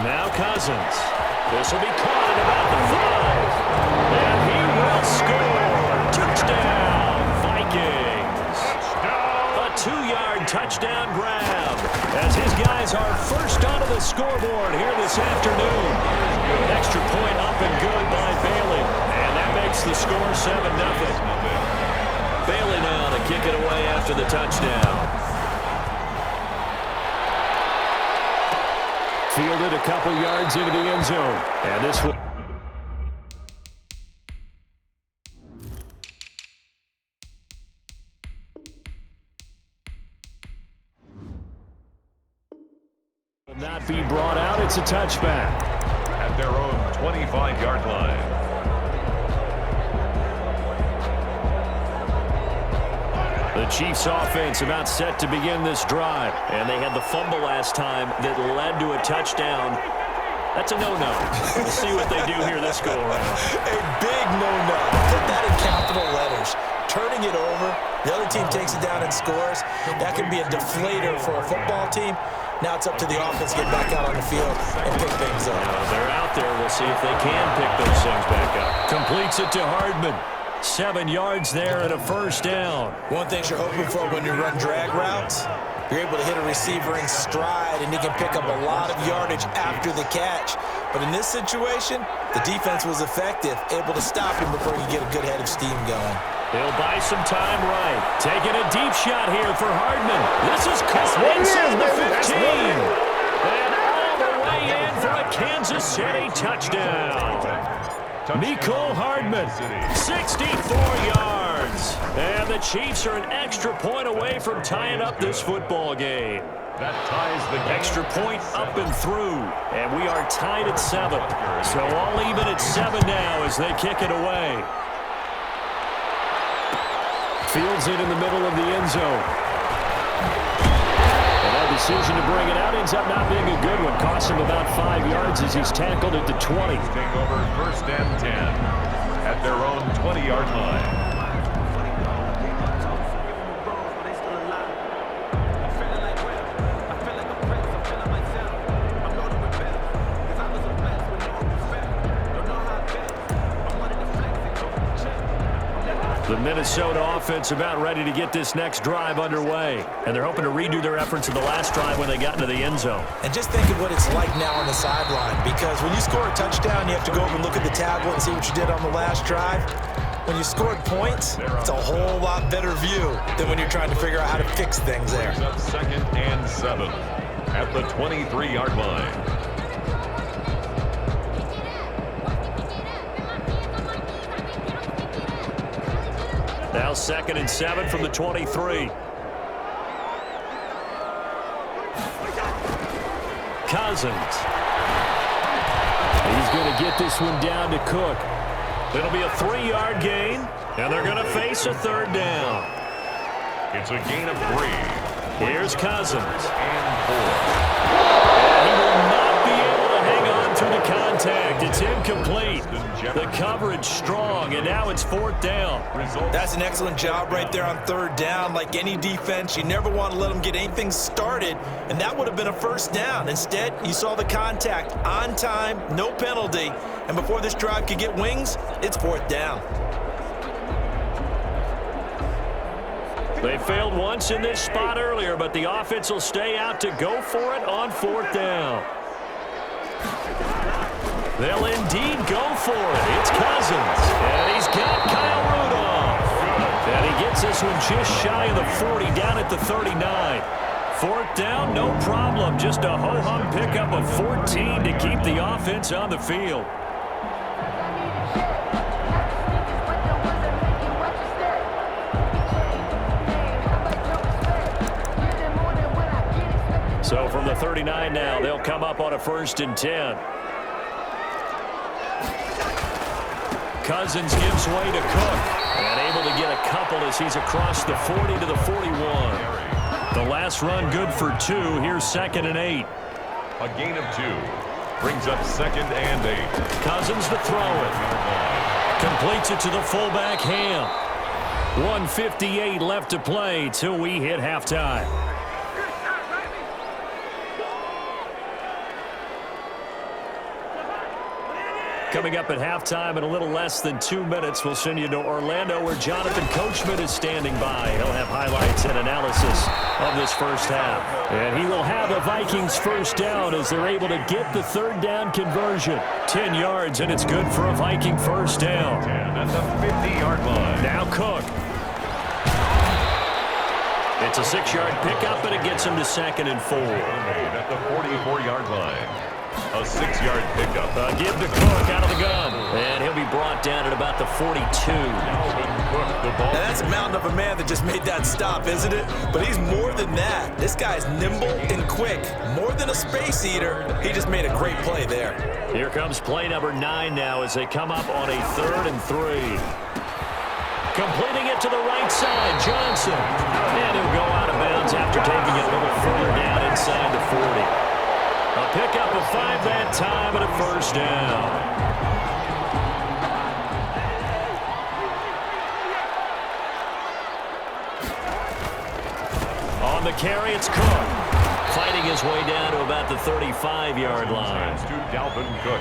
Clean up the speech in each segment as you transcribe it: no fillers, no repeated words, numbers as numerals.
Now Cousins. This will be caught at about the 5. And he will score. Touchdown, Vikings. A 2-yard touchdown grab as his guys are first onto the scoreboard here this afternoon. Extra point up and good by Bailey. And that makes the score 7-0. Bailey now to kick it away after the touchdown. Fielded a couple yards into the end zone. And this will... not be brought out. It's a touchback. At their own 25-yard line. The Chiefs offense about set to begin this drive. And they had the fumble last time that led to a touchdown. That's a no-no. We'll see what they do here this go-around. A big no-no. Put that in capital letters. Turning it over, the other team takes it down and scores. That can be a deflator for a football team. Now it's up to the offense to get back out on the field and pick things up. They're out there. We'll see if they can pick those things back up. Completes it to Hardman. 7 yards there and a first down. One thing you're hoping for when you run drag routes, you're able to hit a receiver in stride, and he can pick up a lot of yardage after the catch. But in this situation, the defense was effective, able to stop him before he could get a good head of steam going. He'll buy some time right. Taking a deep shot here for Hardman. This is caught inside the 15. And all the way in for a Kansas City touchdown. Mecole Hardman, 64 yards. And the Chiefs are an extra point away from tying up this football game. That ties the game. Extra point up and through. And we are tied at 7. So all even at 7 now as they kick it away. Fields it in the middle of the end zone. And that decision to bring it out ends up not being a good one. Costs him about 5 yards as he's tackled at the 20. Take over first and 10 at their own 20-yard line. The Minnesota offense about ready to get this next drive underway. And they're hoping to redo their efforts in the last drive when they got into the end zone. And just think of what it's like now on the sideline. Because when you score a touchdown, you have to go over and look at the tablet and see what you did on the last drive. When you scored points, it's a whole lot better view than when you're trying to figure out how to fix things there. Second and 7 at the 23-yard line. Now 2nd and 7 from the 23. Cousins. He's going to get this one down to Cook. It'll be a 3-yard gain, and they're going to face a 3rd down. It's a gain of 3. Here's Cousins. And 4. And he will not be able to hang on through the contact. It's incomplete. The coverage strong, and now it's 4th down. That's an excellent job right there on 3rd down. Like any defense, you never want to let them get anything started, and that would have been a 1st down. Instead, you saw the contact on time, no penalty, and before this drive could get wings, it's 4th down. They failed once in this spot earlier, but the offense will stay out to go for it on 4th down. They'll indeed go for it. It's Cousins. And he's got Kyle Rudolph. And he gets this one just shy of the 40 down at the 39. 4th down, no problem. Just a ho-hum pickup of 14 to keep the offense on the field. So from the 39 now, they'll come up on a 1st and 10. Cousins gives way to Cook. And able to get a couple as he's across the 40 to the 41. The last run good for 2. Here's 2nd and 8. A gain of 2. Brings up 2nd and 8. Cousins to throw it. Completes it to the fullback, Ham. 1:58 left to play till we hit halftime. Coming up at halftime in a little less than 2 minutes, we'll send you to Orlando where Jonathan Coachman is standing by. He'll have highlights and analysis of this first half. And he will have a Vikings first down as they're able to get the third down conversion. 10 yards, and it's good for a Viking first down. 10 at the 50-yard line. Now Cook. It's a 6-yard pickup, and it gets him to 2nd and 4. At the 44-yard line. A 6-yard pickup. Give to Cook out of the gun. And he'll be brought down at about the 42. Now that's a mountain of a man that just made that stop, isn't it? But he's more than that. This guy's nimble and quick. More than a space eater. He just made a great play there. Here comes play number 9 now as they come up on a 3rd and 3. Completing it to the right side, Johnson. And he'll go out of bounds after taking it a little further down inside the 40. A pickup of 5 that time and a first down. On the carry, it's Cook. Fighting his way down to about the 35-yard line.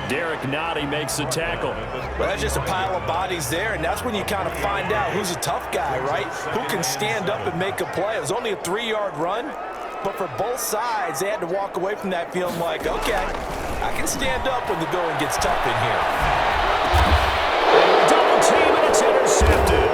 Derek Nottie makes the tackle. Well, that's just a pile of bodies there, and that's when you kind of find out who's a tough guy, right? Who can stand up and make a play. It was only a 3-yard run. But for both sides, they had to walk away from that feeling like, okay, I can stand up when the going gets tough in here. Double team, and it's intercepted.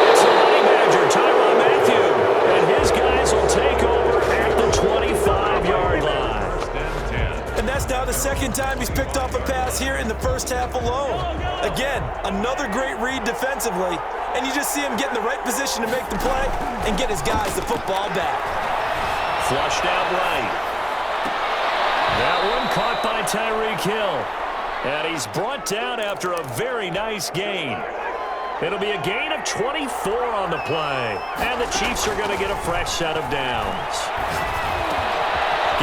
It's the Honey Badger, Tyrann Mathieu, and his guys will take over at the 25-yard line. And that's now the second time he's picked off a pass here in the first half alone. Again, another great read defensively, and you just see him get in the right position to make the play and get his guys the football back. Flushed out right. That one caught by Tyreek Hill. And he's brought down after a very nice gain. It'll be a gain of 24 on the play. And the Chiefs are going to get a fresh set of downs.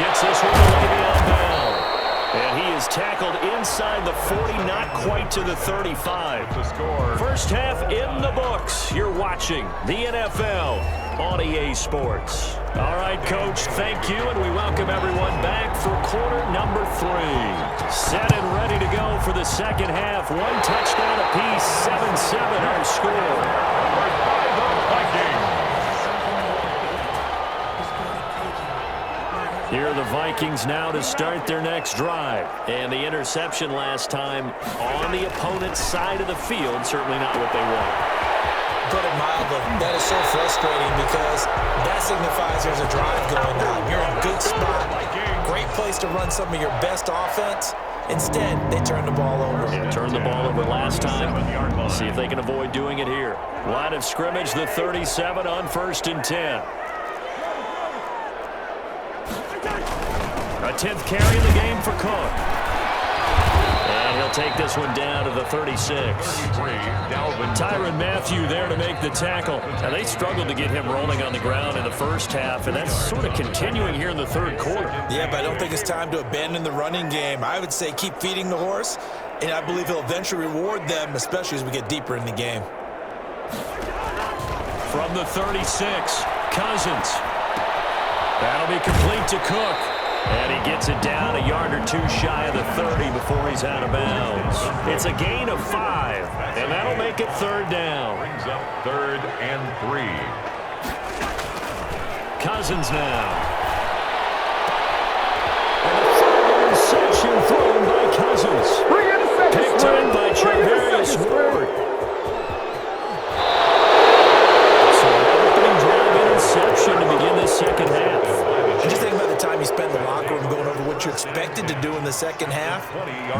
Gets this one to Le'Veon Bell. And he is tackled inside the 40, not quite to the 35. First half in the books. You're watching the NFL on EA Sports. All right, Coach, thank you, and we welcome everyone back for quarter number 3. Set and ready to go for the second half. One touchdown apiece, 7-7 our score. Here are the Vikings now to start their next drive. And the interception last time on the opponent's side of the field, certainly not what they want. Put it mildly, that is so frustrating because that signifies there's a drive going on. You're in a good spot, great place to run some of your best offense. Instead, they turn the ball over. Yeah, turned the ball over last time. See if they can avoid doing it here. Line of scrimmage, the 37 on 1st and 10. A 10th carry in the game for Cook. And he'll take this one down to the 36. Tyrann Mathieu there to make the tackle. Now, they struggled to get him rolling on the ground in the first half, and that's sort of continuing here in the third quarter. Yeah, but I don't think it's time to abandon the running game. I would say keep feeding the horse, and I believe he'll eventually reward them, especially as we get deeper in the game. From the 36, Cousins. That'll be complete to Cook. And he gets it down a yard or 2 shy of the 30 before he's out of bounds. It's a gain of 5, and that'll make it 3rd down. Brings up 3rd and 3. Cousins now. And a final interception thrown by Cousins. Picked up by Charvarius Ward. So an opening drive interception to begin the second half. Just think about the time you spent in the locker room going over what you expected to do in the second half.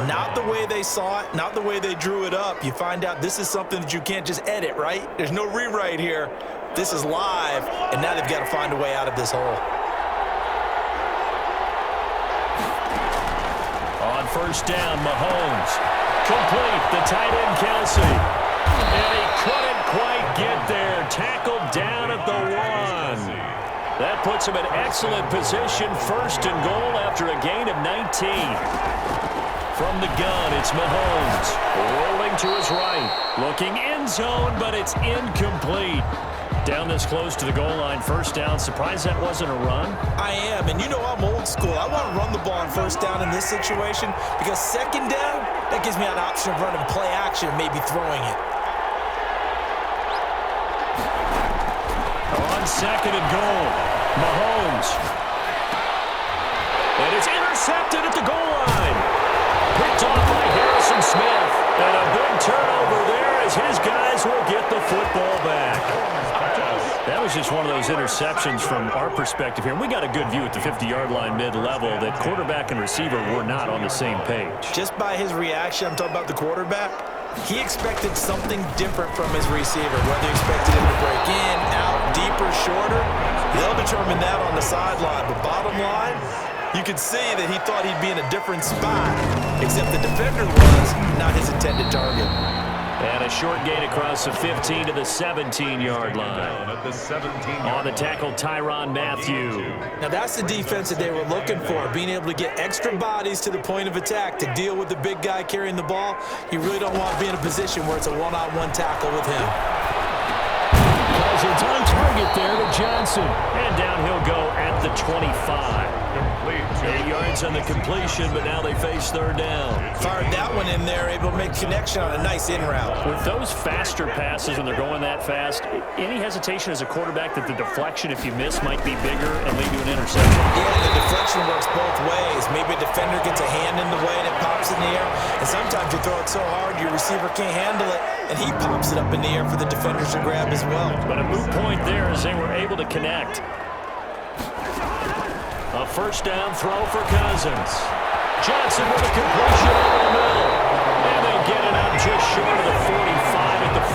Not the way they saw it, not the way they drew it up. You find out this is something that you can't just edit, right? There's no rewrite here. This is live, and now they've got to find a way out of this hole. On 1st down, Mahomes. Complete, the tight end, Kelsey. And he couldn't quite get there. Tackled down at the 1. That puts him in excellent position, 1st and goal after a gain of 19. From the gun, it's Mahomes. Rolling to his right. Looking end zone, but it's incomplete. Down this close to the goal line, first down. Surprised that wasn't a run? I am, and you know I'm old school. I want to run the ball on first down in this situation because second down, that gives me an option of running play action, maybe throwing it. On second and goal, Mahomes. And it's intercepted at the goal line. Picked off by Harrison Smith. And a big turnover there as his guys will get the football back. That was just one of those interceptions from our perspective here. And we got a good view at the 50-yard line mid-level that quarterback and receiver were not on the same page. Just by his reaction, I'm talking about the quarterback, he expected something different from his receiver. Whether he expected him to break in, out, deeper, shorter, they'll determine that on the sideline. But bottom line, you could see that he thought he'd be in a different spot, except the defender was not his intended target. And a short gain across the 15 to the 17-yard line. On the tackle, Tyrann Mathieu. Now that's the defense that they were looking for, being able to get extra bodies to the point of attack to deal with the big guy carrying the ball. You really don't want to be in a position where it's a one-on-one tackle with him. Cousins on target there to Johnson. And down he'll go at the 25. 8 yards on the completion, but now they face third down. Fired that one in there, able to make connection on a nice in route. With those faster passes when they're going that fast, any hesitation as a quarterback that the deflection, if you miss, might be bigger and lead to an interception? Yeah, the deflection works both ways. Maybe a defender gets a hand in the way and it pops in the air. And sometimes you throw it so hard your receiver can't handle it, and he pops it up in the air for the defenders to grab as well. But a moot point there as they were able to connect. A first down throw for Cousins. Johnson with a completion over the middle. And they get it out just short of the 45 at the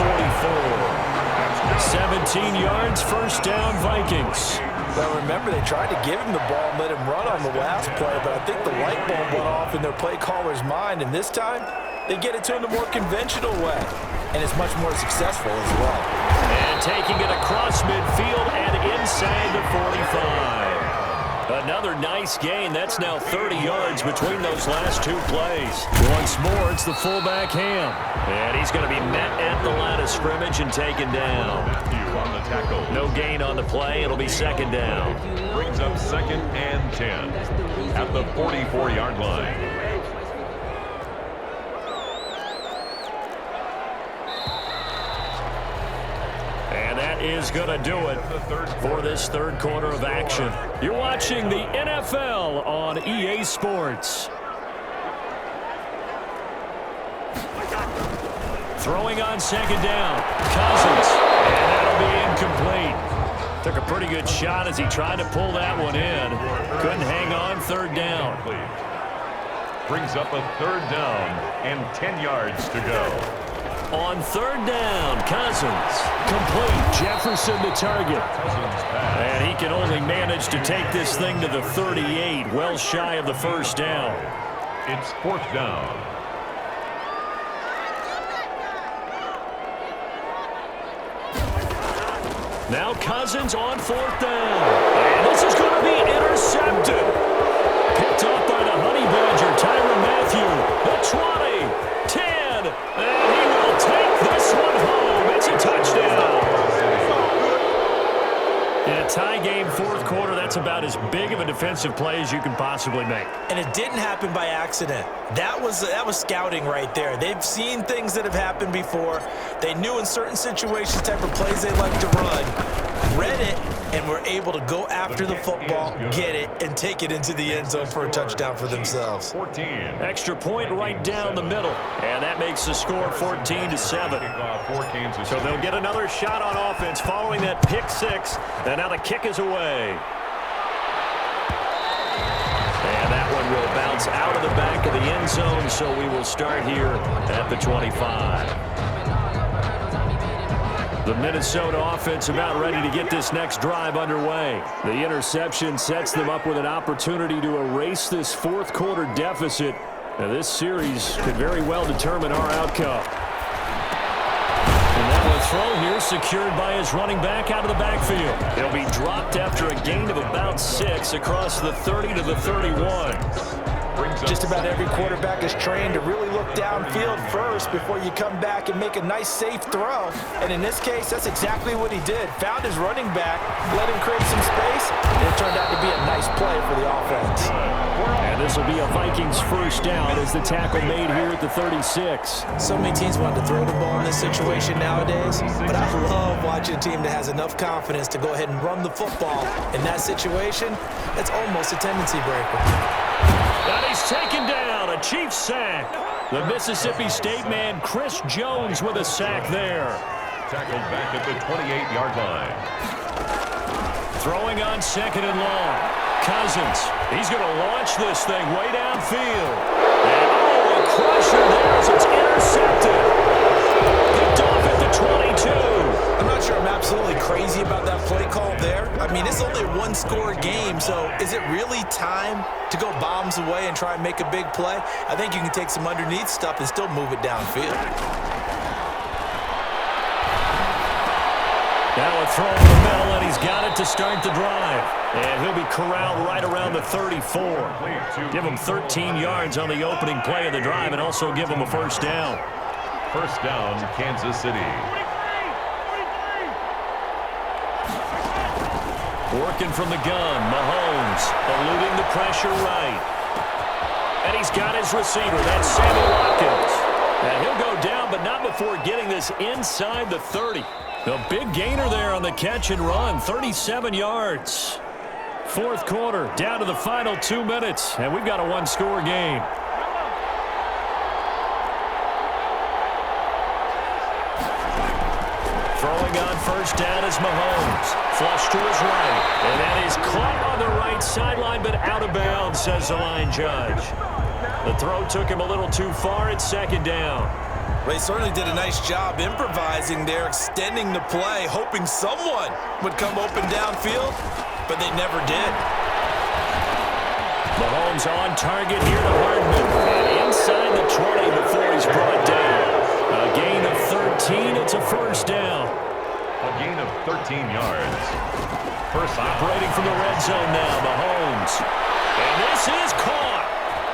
44. 17 yards, first down, Vikings. Well, remember, they tried to give him the ball and let him run on the last play, but I think the light bulb went off in their play caller's mind, and this time, they get it to him the more conventional way, and it's much more successful as well. And taking it across midfield and inside the 45. Another nice gain. That's now 30 yards between those last two plays. Once more, it's the fullback Ham. And he's going to be met at the line of scrimmage and taken down. On the tackle. No gain on the play. It'll be second down. Brings up second and 10 at the 44-yard line. And that is going to do it for this third quarter of action. You're watching the NFL on EA Sports. Throwing on second down. Cousins. And that'll be incomplete. Took a pretty good shot as he tried to pull that one in. Couldn't hang on, third down. Brings up a third down and 10 yards to go. On third down, Cousins. Complete. Jefferson to target. And he can only manage to take this thing to the 38, well shy of the first down. It's fourth down. Now Cousins on fourth down. And this is going to be intercepted. Picked off by the Honey Badger, Tyrann Mathieu. The 20, 10, and he will take this one home. It's a touchdown. In a tie game, fourth quarter, that's about as big of a defensive play as you can possibly make. And it didn't happen by accident. That was scouting right there. They've seen things that have happened before. They knew in certain situations type of plays they like to run, read it, and were able to go after the football, get it, and take it into the end zone for a touchdown for themselves. 14. Extra point right down the middle, and that makes the score 14-7. So they'll get another shot on offense following that pick six, and now the kick is away. And that one will bounce out of the back of the end zone, so we will start here at the 25. The Minnesota offense about ready to get this next drive underway. The interception sets them up with an opportunity to erase this fourth quarter deficit. Now this series could very well determine our outcome. And now a throw here secured by his running back out of the backfield. He'll be dropped after a gain of about 6 across the 30 to the 31. Brings Just about every quarterback is trained to really look downfield first before you come back and make a nice, safe throw. And in this case, that's exactly what he did. Found his running back, let him create some space, and it turned out to be a nice play for the offense. And this will be a Vikings first down as the tackle made here at the 36. So many teams want to throw the ball in this situation nowadays, but I love watching a team that has enough confidence to go ahead and run the football. In that situation, it's almost a tendency breaker. And he's taken down, a Chiefs sack. The Mississippi State man, Chris Jones, with a sack there. Tackled back at the 28-yard line. Throwing on second and long. Cousins, he's going to launch this thing way downfield. And oh, a crusher there as it's intercepted. Picked off at the 22. I'm not sure I'm absolutely crazy about that play call there. I mean, it's only a one-score game, so is it really time to go bombs away and try and make a big play? I think you can take some underneath stuff and still move it downfield. Now a throw in the middle, and he's got it to start the drive. And he'll be corralled right around the 34. Give him 13 yards on the opening play of the drive and also give him a first down. First down, Kansas City. Working from the gun, Mahomes eluding the pressure right. And he's got his receiver, that's Sammy Watkins. And he'll go down, but not before getting this inside the 30. The big gainer there on the catch and run, 37 yards. Fourth quarter, down to the final 2 minutes, and we've got a one-score game. Throwing on first down is Mahomes. Flush to his right, and that is caught on the right sideline, but out of bounds, says the line judge. The throw took him a little too far. It's second down. They certainly did a nice job improvising there, extending the play, hoping someone would come open downfield, but they never did. Mahomes on target here to Hardman. And inside the 20 before he's brought down. A gain of 13. It's a first down. A gain of 13 yards. First operating from the red zone now, Mahomes. And this is caught.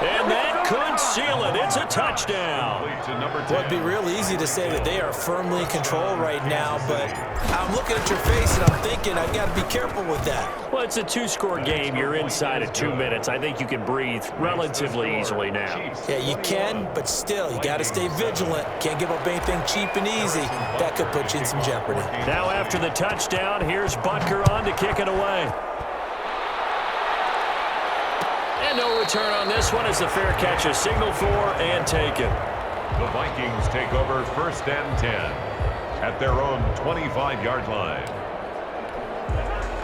And that could seal it. It's a touchdown. Well, it'd be real easy to say that they are firmly in control right now, but I'm looking at your face and I'm thinking I've got to be careful with that. Well, it's a two-score game. You're inside of 2 minutes. I think you can breathe relatively easily now. Yeah, you can, but still, you got to stay vigilant. Can't give up anything cheap and easy. That could put you in some jeopardy. Now after the touchdown, here's Butker on to kick it away. And no return on this one as the fair catch is signaled for and taken. The Vikings take over first and 10 at their own 25-yard line.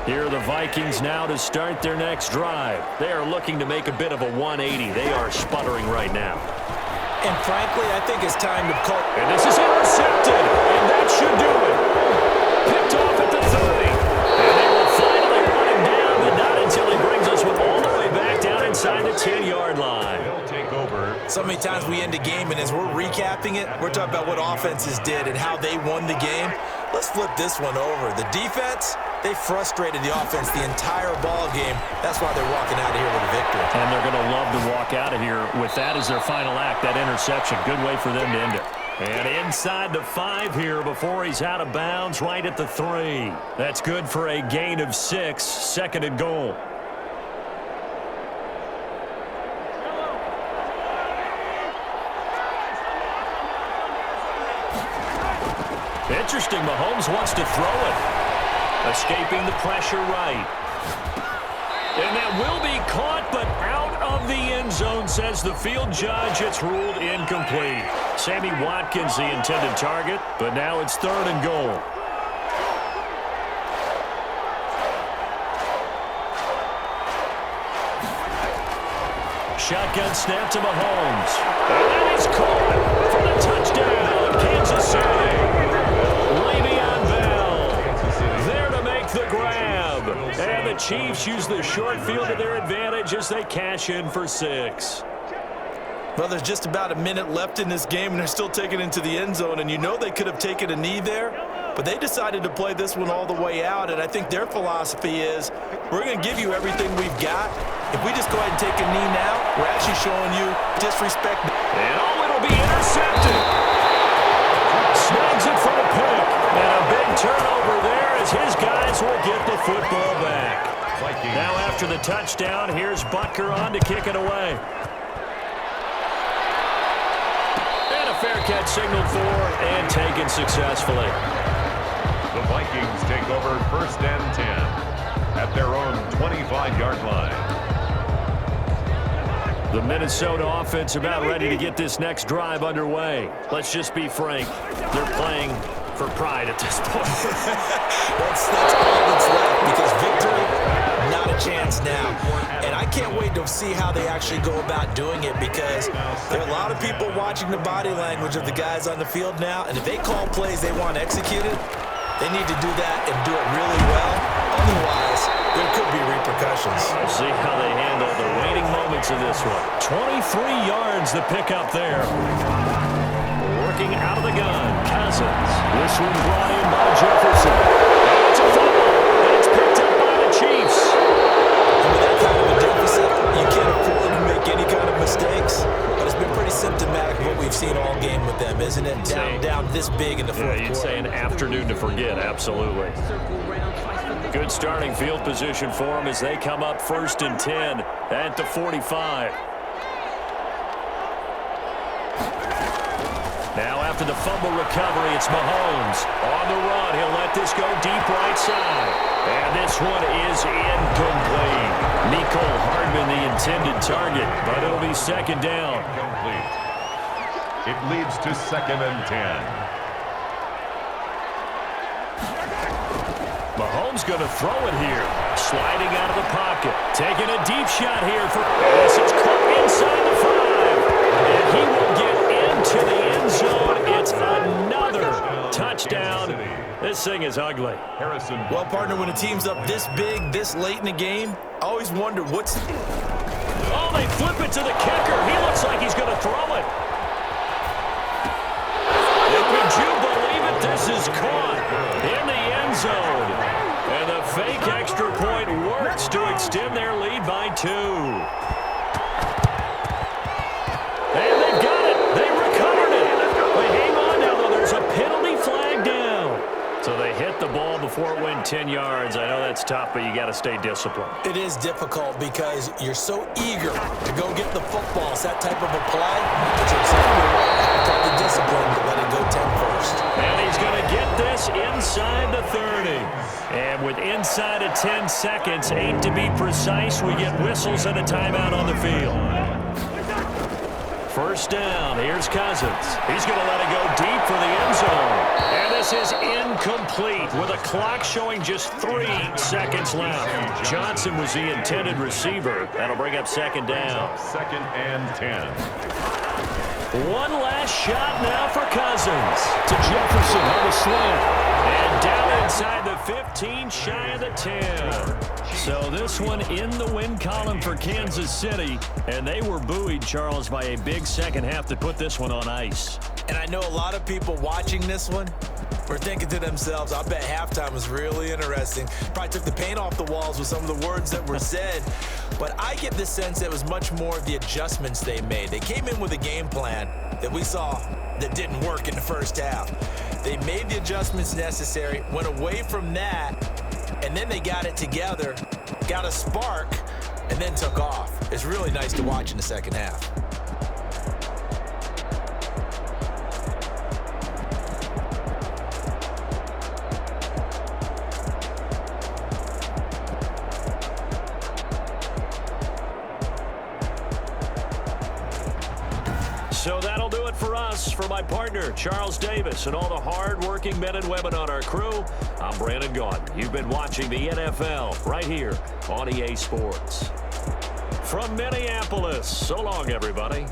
Here are the Vikings now to start their next drive. They are looking to make a bit of a 180. They are sputtering right now. And frankly, I think it's time to call. And this is intercepted. And that should do it. Picked off at the 30. And they will finally run him down, but not until he brings us with all the way back down inside the 10-yard line. They'll take over. So many times we end a game, and as we're recapping it, we're talking about what offenses did and how they won the game. Let's flip this one over. The defense, they frustrated the offense the entire ball game. That's why they're walking out of here with a victory. And they're going to love to walk out of here with that as their final act, that interception. Good way for them to end it. And inside the 5 here before he's out of bounds, right at the 3. That's good for a gain of 6, second and goal. Interesting, Mahomes wants to throw it. Escaping the pressure right. And that will be caught, but out of the end zone, says the field judge. It's ruled incomplete. Sammy Watkins, the intended target, but now it's third and goal. Shotgun snap to Mahomes. And that is caught for the touchdown, Kansas City. Le'Veon Bell there to make the grab. And the Chiefs use the short field to their advantage as they cash in for 6. Well, there's just about a minute left in this game, and they're still taking it into the end zone. And you know they could have taken a knee there, but they decided to play this one all the way out. And I think their philosophy is, we're going to give you everything we've got. If we just go ahead and take a knee now, we're actually she's showing you disrespect. And it'll be intercepted. Snags it for the pick. And a big turnover there as his guys will get the football back. Now after the touchdown, here's Butker on to kick it away. And a fair catch signaled for and taken successfully. The Vikings take over 1st and 10 at their own 25-yard line. The Minnesota offense about ready to get this next drive underway. Let's just be frank. They're playing for pride at this point. that's all that's left, because victory, not a chance now. And I can't wait to see how they actually go about doing it, because there are a lot of people watching the body language of the guys on the field now, and if they call plays they want executed, they need to do that and do it really well. Otherwise, there could be repercussions. We'll see how they handle the waiting moments of this one. 23 yards the pickup there. Working out of the gun, Cousins. This one brought in by Jefferson. It's a fumble, and it's picked up by the Chiefs. And with that kind of a deficit, you can't afford to make any kind of mistakes. But it's been pretty symptomatic of what we've seen all game with them, isn't it? Down this big in the fourth quarter. You'd say an afternoon to forget, absolutely. Good starting field position for them as they come up 1st and 10 at the 45. Now after the fumble recovery, it's Mahomes. On the run, he'll let this go deep right side. And this one is incomplete. Nicole Hardman, the intended target, but it'll be 2nd down. Complete. It leads to 2nd and 10. Mahomes going to throw it here. Sliding out of the pocket. Taking a deep shot here for this. It's caught inside the 5. And he will get into the end zone. It's another touchdown. This thing is ugly. Harrison. Well, partner, when a team's up this big, this late in the game, I always wonder what's... Oh, they flip it to the kicker. He looks like he's going to throw it. And would you believe it? This is caught in the end zone. And the fake extra point works to extend their lead by 2. And they've got it. They recovered it. But hang on now, though. There's a penalty flag down. So they hit the ball before it went 10 yards. I know that's tough, but you got to stay disciplined. It is difficult because you're so eager to go get the football. It's that type of a play. But you're exactly right. Got the discipline to let it go 10 first. And he's going to get this inside the 30. And with inside of 10 seconds, 8 to be precise, we get whistles and a timeout on the field. 1st down, here's Cousins. He's going to let it go deep for the end zone. And this is incomplete with a clock showing just 3 seconds left. Johnson was the intended receiver. That'll bring up 2nd down. 2nd and 10. One last shot now for Cousins. To Jefferson on the slant. And down inside the 15, shy of the 10. So this one in the win column for Kansas City. And they were buoyed, Charles, by a big second half that put this one on ice. And I know a lot of people watching this one were thinking to themselves, I bet halftime was really interesting. Probably took the paint off the walls with some of the words that were said. But I get the sense it was much more of the adjustments they made. They came in with a game plan that we saw that didn't work in the first half. They made the adjustments necessary, went away from that, and then they got it together, got a spark, and then took off. It's really nice to watch in the second half. So that'll do it for us. For my partner, Charles Davis, and all the hard-working men and women on our crew, I'm Brandon Gaudin. You've been watching the NFL right here on EA Sports. From Minneapolis, so long, everybody.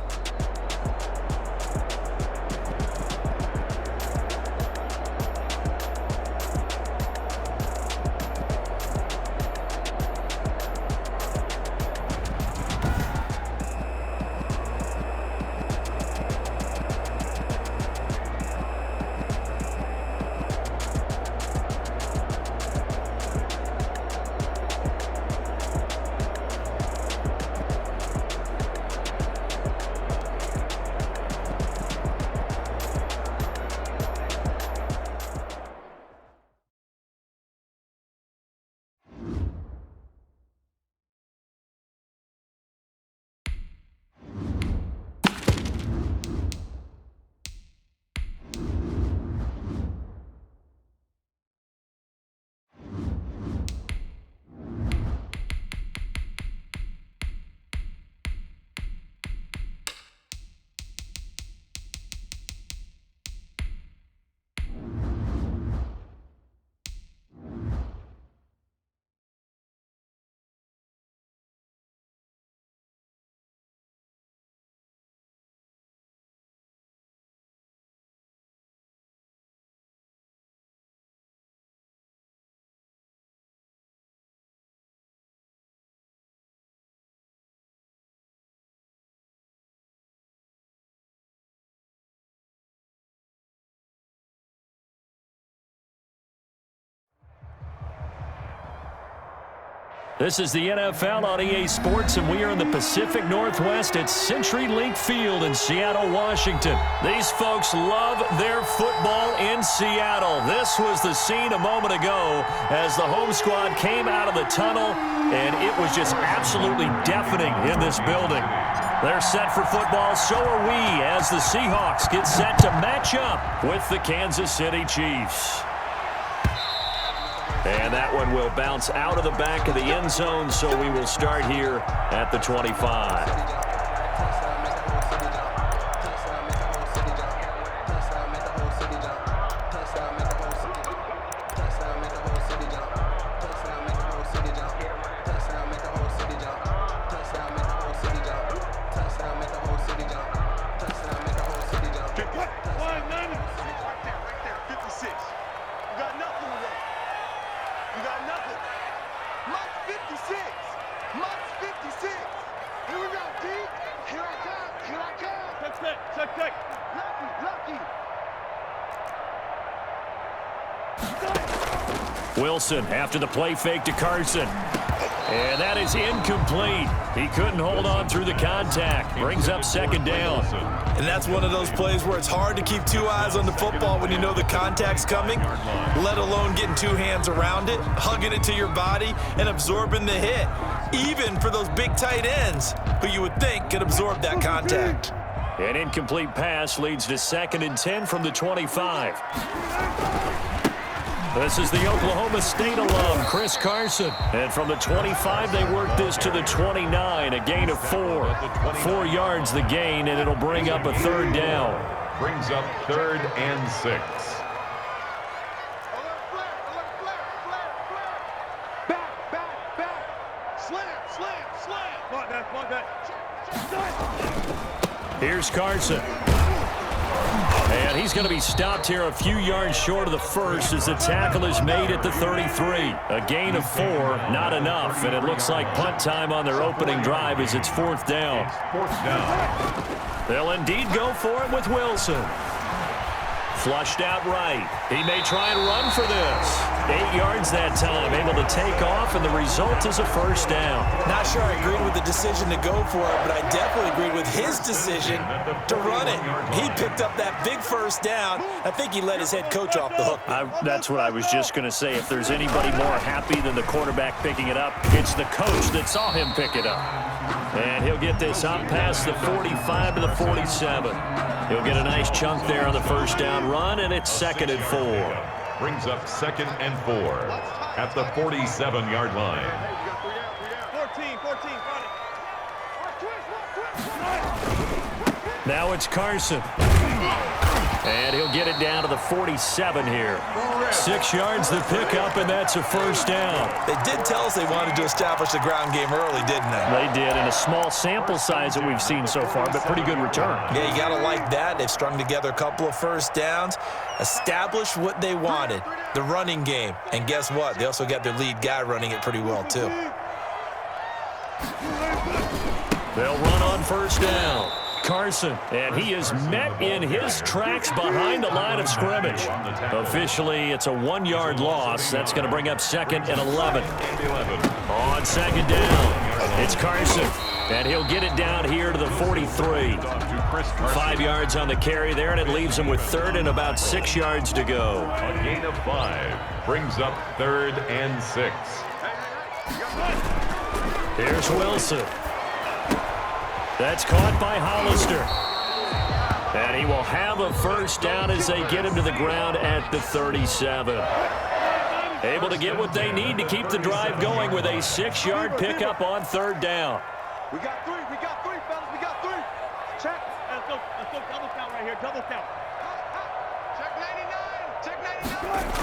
This is the NFL on EA Sports, and we are in the Pacific Northwest at CenturyLink Field in Seattle, Washington. These folks love their football in Seattle. This was the scene a moment ago as the home squad came out of the tunnel, and it was just absolutely deafening in this building. They're set for football, so are we, as the Seahawks get set to match up with the Kansas City Chiefs. And that one will bounce out of the back of the end zone, so we will start here at the 25. Wilson after the play fake to Carson. And that is incomplete. He couldn't hold on through the contact. Brings up second down. And that's one of those plays where it's hard to keep two eyes on the football when you know the contact's coming, let alone getting two hands around it, hugging it to your body, and absorbing the hit. Even for those big tight ends who you would think could absorb that contact. An incomplete pass leads to 2nd and 10 from the 25. This is the Oklahoma State alum, Chris Carson. And from the 25, they work this to the 29, a gain of 4. 4 yards the gain, and it'll bring up a third down. Brings up 3rd and 6. Back. Slam. Here's Carson. And he's going to be stopped here a few yards short of the first as the tackle is made at the 33. A gain of 4, not enough, and it looks like punt time on their opening drive as it's 4th down. 4th down. They'll indeed go for it with Wilson. Flushed out right. He may try and run for this. 8 yards that time, able to take off, and the result is a first down. Not sure I agreed with the decision to go for it, but I definitely agreed with his decision to run it. He picked up that big first down. I think he let his head coach off the hook. That's what I was just going to say. If there's anybody more happy than the quarterback picking it up, it's the coach that saw him pick it up. And he'll get this up past the 45 to the 47. He'll get a nice chunk there on the first down run, and it's 2nd and 4. Brings up 2nd and 4 at the 47-yard line. 14, Now it's Carson. And he'll get it down to the 47 here. 6 yards the pickup, and that's a first down. They did tell us they wanted to establish the ground game early, didn't they? They did, in a small sample size that we've seen so far, but pretty good return. Yeah, you got to like that. They've strung together a couple of first downs, established what they wanted, the running game. And guess what? They also got their lead guy running it pretty well, too. They'll run on first down. Carson, and he is met in his tracks behind the line of scrimmage. Officially, it's a 1-yard loss. That's going to bring up 2nd and 11. On 2nd down, it's Carson, and he'll get it down here to the 43. 5 yards on the carry there, and it leaves him with 3rd and about 6 yards to go. A gain of 5 brings up 3rd and 6. Here's Wilson. That's caught by Hollister. And he will have a first down as they get him to the ground at the 37. Able to get what they need to keep the drive going with a 6-yard pickup on 3rd down. We got 3, fellas, we got 3. Check. Let's go double count right here, double count. Check 99.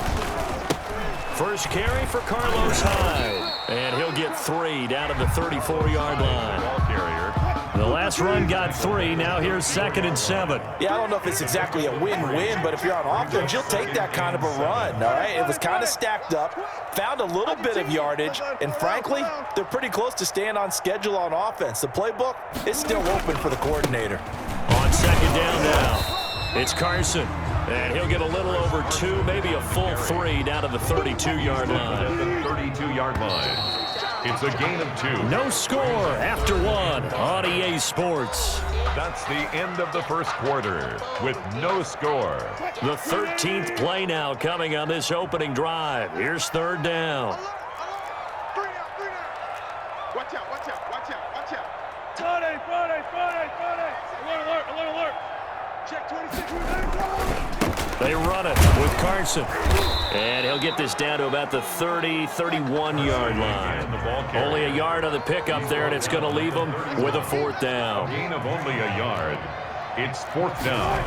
First carry for Carlos Hyde. And he'll get 3 down to the 34-yard line. Ball carrier. The last run got 3. Now here's 2nd and 7. Yeah, I don't know if it's exactly a win-win, but if you're on offense, you'll take that kind of a run, all right? It was kind of stacked up, found a little bit of yardage, and frankly, they're pretty close to staying on schedule on offense. The playbook is still open for the coordinator. On 2nd down now, it's Carson. And he'll get a little over 2, maybe a full 3 down to the 32-yard line. 32-yard line. It's a gain of 2. No score after 1 on EA Sports. That's the end of the first quarter with no score. The 13th play now coming on this opening drive. Here's third down. Watch out, watch out, watch out, watch out. Friday. Alert. Check 26. They run it with Carson. And he'll get this down to about the 30, 31-yard line. Only a yard on the pickup there, and it's going to leave him with a 4th down. Gain of only a yard. It's 4th down.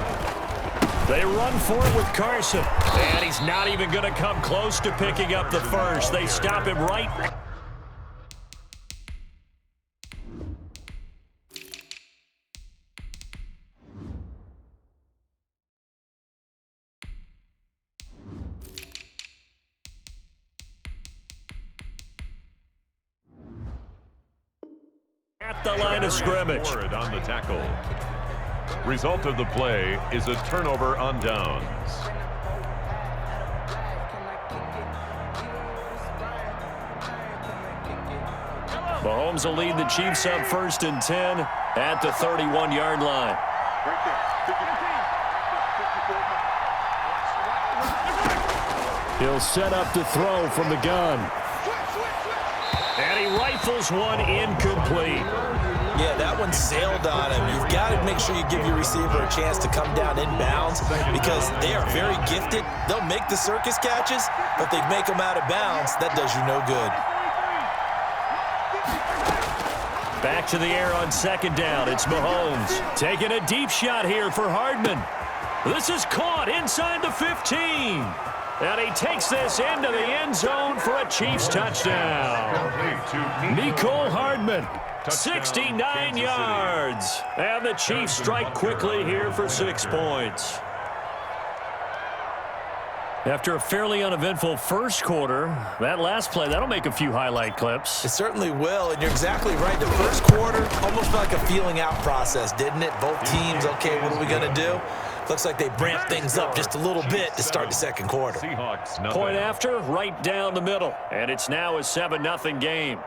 They run for it with Carson. And he's not even going to come close to picking up the first. They stop him right at the line of scrimmage. On the tackle. Result of the play is a turnover on downs. Mahomes will lead the Chiefs up 1st and 10 at the 31-yard line. He'll set up to throw from the gun. And he rifles one incomplete. Yeah, that one sailed on him. You've got to make sure you give your receiver a chance to come down inbounds because they are very gifted. They'll make the circus catches, but they make them out of bounds. That does you no good. Back to the air on 2nd down. It's Mahomes taking a deep shot here for Hardman. This is caught inside the 15. And he takes this into the end zone for a Chiefs touchdown. Nicole Hardman, 69 yards. And the Chiefs strike quickly here for 6 points. After a fairly uneventful first quarter, that last play, that'll make a few highlight clips. It certainly will, and you're exactly right. The first quarter, almost like a feeling out process, didn't it? Both teams, okay, what are we going to do? Looks like they ramped things up just a little bit to start the second quarter. Seahawks, nothing. Point after, right down the middle. And it's now a 7-0 game.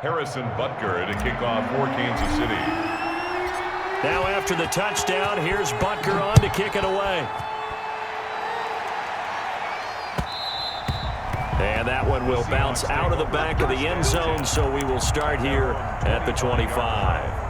Harrison Butker to kick off for Kansas City. Now after the touchdown, here's Butker on to kick it away. And that one will bounce out of the back of the end zone, so we will start here at the 25.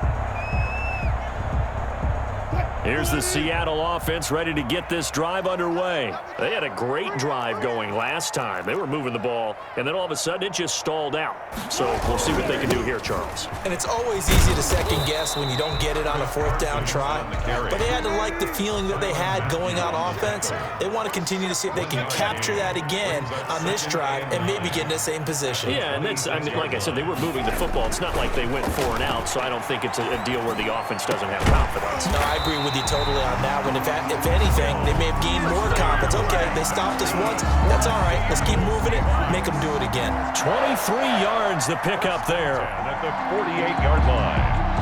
Here's the Seattle offense ready to get this drive underway. They had a great drive going last time. They were moving the ball, and then all of a sudden it just stalled out. So we'll see what they can do here, Charles. And it's always easy to second guess when you don't get it on a 4th down try. But they had to like the feeling that they had going on offense. They want to continue to see if they can capture that again on this drive and maybe get in the same position. Yeah, and that's, I mean, like I said, they were moving the football. It's not like they went 4 and out, so I don't think it's a deal where the offense doesn't have confidence. No, I agree with you totally on that one. If anything, they may have gained more confidence. Okay, they stopped us once. That's all right. Let's keep moving it. Make them do it again. 23 yards the pickup there. And at the 48-yard line.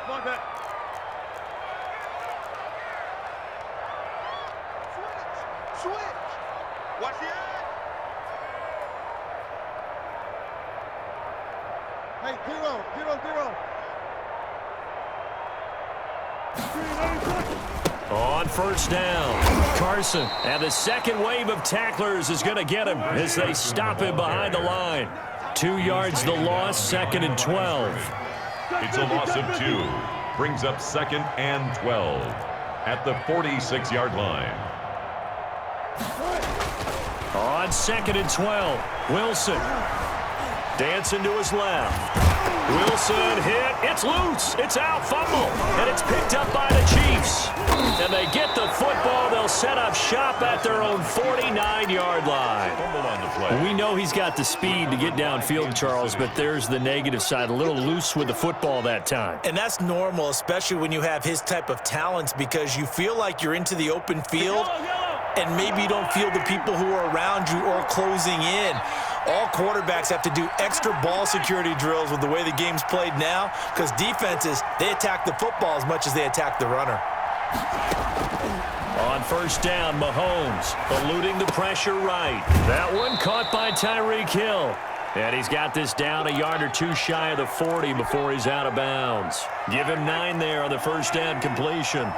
Fuck that. Switch. Watch the edge. Hey, 0-0. On 1st down, Carson. And the second wave of tacklers is going to get him as they stop him behind the line. 2 yards the loss, 2nd and 12. It's a loss of 2. Brings up 2nd and 12 at the 46-yard line. On 2nd and 12, Wilson dancing to his left. Wilson hit. It's loose. It's out. Fumble. And it's picked up by the Chiefs. And they get the football. They'll set up shop at their own 49-yard line. Fumble on the play. We know he's got the speed to get downfield, Charles, but there's the negative side. A little loose with the football that time. And that's normal, especially when you have his type of talents, because you feel like you're into the open field. and maybe you don't feel the people who are around you or closing in. All quarterbacks have to do extra ball security drills with the way the game's played now, because defenses, they attack the football as much as they attack the runner. On first down, Mahomes eluding the pressure right. That one caught by Tyreek Hill. And he's got this down a yard or two shy of the 40 before he's out of bounds. Give him 9 there on the first down completion.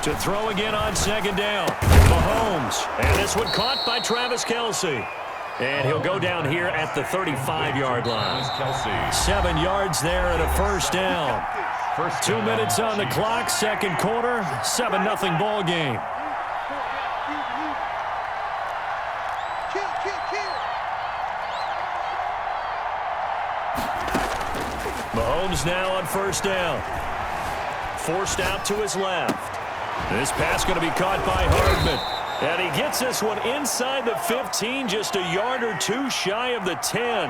To throw again on second down, Mahomes. And this one caught by Travis Kelce. And he'll go down here at the 35-yard line. 7 yards there and a first down. 2 minutes on the clock, second quarter, 7-0 ball game. Mahomes now on first down. Forced out to his left. This pass going to be caught by Hardman. And he gets this one inside the 15, just a yard or two shy of the 10.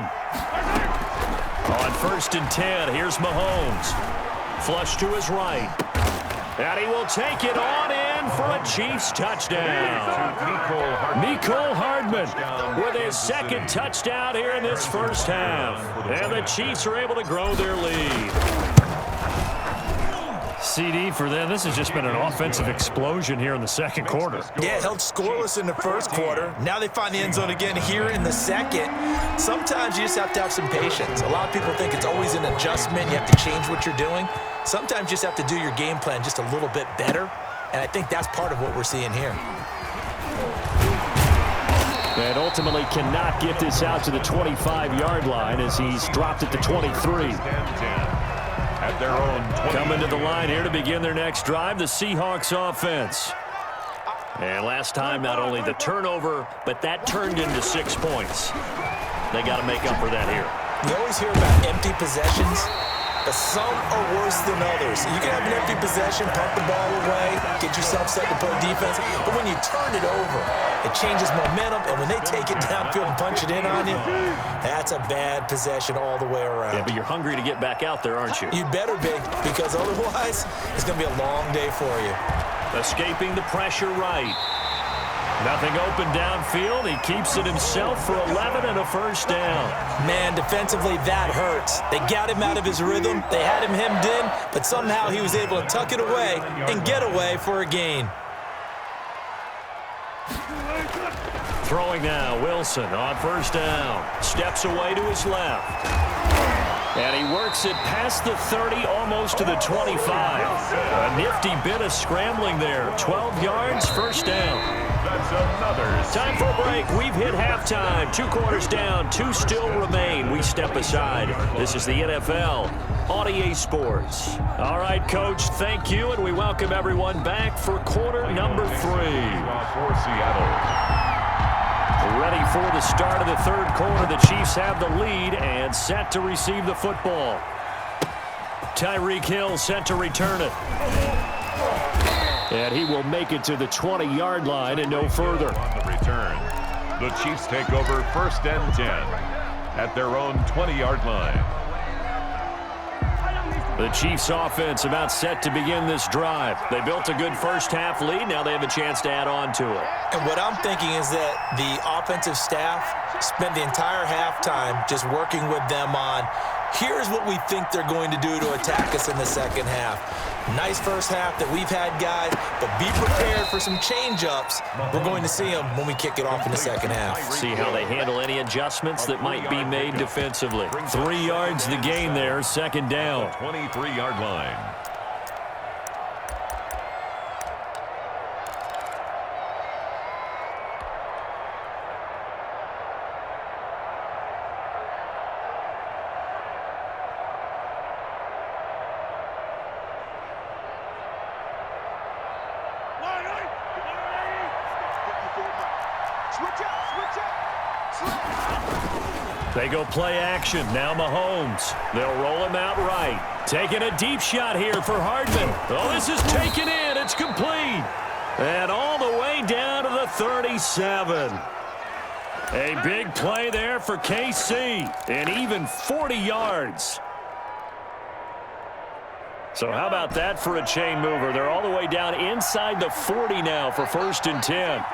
On first and 10, here's Mahomes. Flush to his right. And he will take it on in for a Chiefs touchdown. Mecole Hardman with his second touchdown here in this first half. And the Chiefs are able to grow their lead. CD for them, this has just been an offensive explosion here in the second quarter. Yeah, held scoreless in the first quarter. Now they find the end zone again here in the second. Sometimes you just have to have some patience. A lot of people think it's always an adjustment. You have to change what you're doing. Sometimes you just have to do your game plan just a little bit better. And I think that's part of what we're seeing here. And ultimately cannot get this out to the 25-yard line as he's dropped it to 23. At their own 20. Coming to the line here to begin their next drive, the Seahawks offense. And last time, not only the turnover, but that turned into 6 points. They got to make up for that here. You always hear about empty possessions, but some are worse than others. You can have an empty possession, pump the ball away, get yourself set to play defense, but when you turn it over, it changes momentum, and when they take it downfield and punch it in on you, that's a bad possession all the way around. Yeah, but you're hungry to get back out there, aren't you? You better be, because otherwise, it's going to be a long day for you. Escaping the pressure right. Nothing open downfield. He keeps it himself for 11 and a first down. Man, defensively, that hurts. They got him out of his rhythm. They had him hemmed in, but somehow he was able to tuck it away and get away for a gain. Throwing now, Wilson on first down. Steps away to his left. And he works it past the 30, almost to the 25. A nifty bit of scrambling there. 12 yards, first down. That's another. Time for a break. We've hit halftime. 2 quarters down, 2 still remain. We step aside. This is the NFL on EA Sports. All right, Coach, thank you, and we welcome everyone back for quarter number 3. For Seattle. Ready for the start of the third quarter. The Chiefs have the lead and set to receive the football. Tyreek Hill set to return it. And he will make it to the 20-yard line and no further. On the return, the Chiefs take over first and 10 at their own 20-yard line. The Chiefs offense about set to begin this drive. They built a good first half lead. Now they have a chance to add on to it. And what I'm thinking is that the offensive staff spent the entire halftime just working with them on, here's what we think they're going to do to attack us in the second half. Nice first half that we've had, guys, but be prepared for some change-ups. We're going to see them when we kick it off in the second half. See how they handle any adjustments that might be made defensively. 3 yards the gain there, second down. 23-yard line. They go play action. Now Mahomes. They'll roll him out right. Taking a deep shot here for Hardman. Oh, this is taken in. It's complete. And all the way down to the 37. A big play there for KC. And even 40 yards. So how about that for a chain mover? They're all the way down inside the 40 now for 1st and 10.